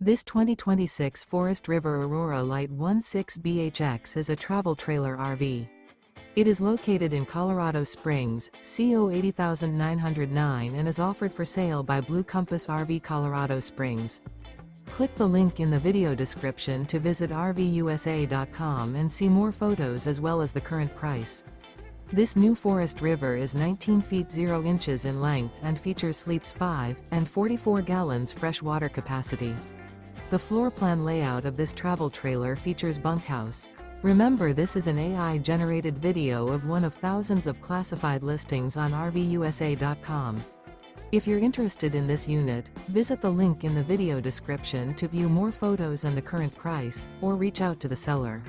This 2026 Forest River Aurora Light 16BHX is a travel trailer RV. It is located in Colorado Springs, CO 80909 and is offered for sale by Blue Compass RV Colorado Springs. Click the link in the video description to visit RVUSA.com and see more photos as well as the current price. This new Forest River is 19 feet 0 inches in length and features sleeps 5 and 44 gallons fresh water capacity. The floor plan layout of this travel trailer features bunkhouse. Remember, this is an AI-generated video of one of thousands of classified listings on RVUSA.com. If you're interested in this unit, visit the link in the video description to view more photos and the current price, or reach out to the seller.